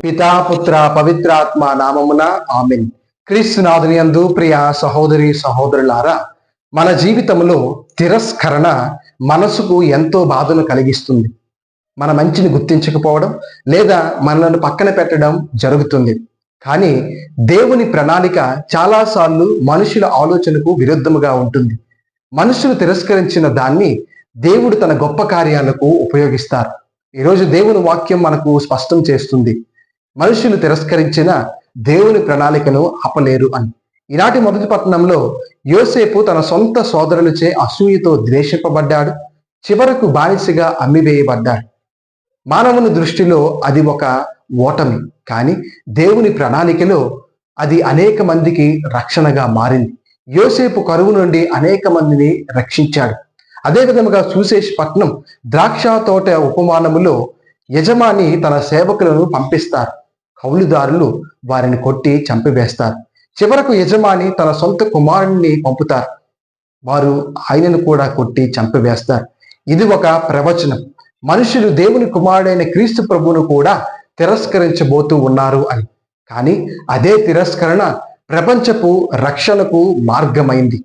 పితా పుత్ర పవిత్రాత్మ నామమున ఆమెన్. క్రీస్తునాథుని యందు ప్రియ సహోదరి సహోదరులారా, మన జీవితంలో తిరస్కరణ మనసుకు ఎంతో బాధను కలిగిస్తుంది. మన మంచిని గుర్తించకపోవడం లేదా మనల్ని పక్కన పెట్టడం జరుగుతుంది. కానీ దేవుని ప్రణాళిక చాలాసార్లు మనుషుల ఆలోచనకు విరుద్ధముగా ఉంటుంది. మనుషులు తిరస్కరించిన దాన్ని దేవుడు తన గొప్ప కార్యాలకు ఉపయోగిస్తారు. ఈరోజు దేవుని వాక్యం మనకు స్పష్టం చేస్తుంది, మనుషులు తిరస్కరించిన దేవుని ప్రణాళికను ఆపలేరు అని. ఈనాటి మొదటి పట్టణంలో యోసేపు తన సొంత సోదరులచే అసూయతో ద్వేషింపబడ్డాడు, చివరకు బానిసగా అమ్మివేయబడ్డాడు. మానవుని దృష్టిలో అది ఒక ఓటమి, కానీ దేవుని ప్రణాళికలో అది అనేక మందికి రక్షణగా మారింది. యోసేపు కరువు నుండి అనేక మందిని రక్షించాడు. అదే విధముగా సువిశేష పట్నం ద్రాక్ష తోట ఉపమానములో యజమాని తన సేవకులను పంపిస్తారు, కౌలుదారులు వారిని కొట్టి చంపివేస్తారు. చివరకు యజమాని తన సొంత కుమారుణ్ణి పంపుతారు, వారు ఆయనను కూడా కొట్టి చంపివేస్తారు. ఇది ఒక ప్రవచనం, మనుషులు దేవుని కుమారుడైన క్రీస్తు ప్రభువును కూడా తిరస్కరించబోతూ ఉన్నారు అని. కానీ అదే తిరస్కరణ ప్రపంచపు రక్షణకు మార్గమైంది.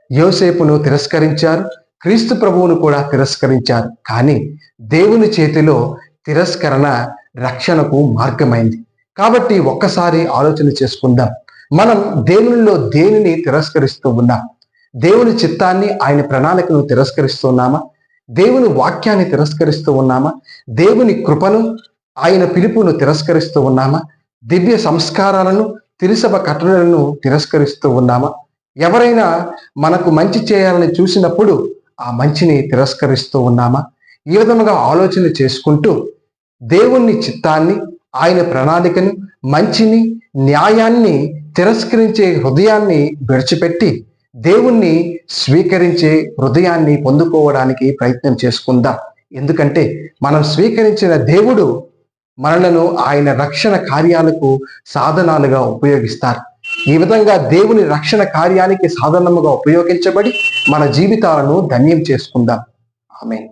యోసేపును తిరస్కరించారు, క్రీస్తు ప్రభువును కూడా తిరస్కరించారు. కానీ దేవుని చేతిలో తిరస్కరణ రక్షణకు మార్గమైంది. కాబట్టి ఒక్కసారి ఆలోచన చేసుకుందాం, మనం దేవునిలో దేనిని తిరస్కరిస్తూ ఉన్నాం? దేవుని చిత్తాన్ని, ఆయన ప్రణాళికను తిరస్కరిస్తున్నామా? దేవుని వాక్యాన్ని తిరస్కరిస్తూ ఉన్నామా? దేవుని కృపను, ఆయన పిలుపును తిరస్కరిస్తూ ఉన్నామా? దివ్య సంస్కారాలను, తిరుసభ కట్టడలను తిరస్కరిస్తూ ఉన్నామా? ఎవరైనా మనకు మంచి చేయాలని చూసినప్పుడు ఆ మంచిని తిరస్కరిస్తూ ఉన్నామా? ఈ విధముగా ఆలోచన చేసుకుంటూ దేవుని చిత్తాన్ని, ఆయన ప్రణాళికను, మంచిని, న్యాయాన్ని తిరస్కరించే హృదయాన్ని విడిచిపెట్టి దేవుణ్ణి స్వీకరించే హృదయాన్ని పొందుకోవడానికి ప్రయత్నం చేసుకుందాం. ఎందుకంటే మనం స్వీకరించిన దేవుడు మనలను ఆయన రక్షణ కార్యాలకు సాధనాలుగా ఉపయోగిస్తారు. ఈ విధంగా దేవుని రక్షణ కార్యానికి సాధనముగా ఉపయోగించబడి మన జీవితాలను ధన్యం చేసుకుందాం. ఆమేన్.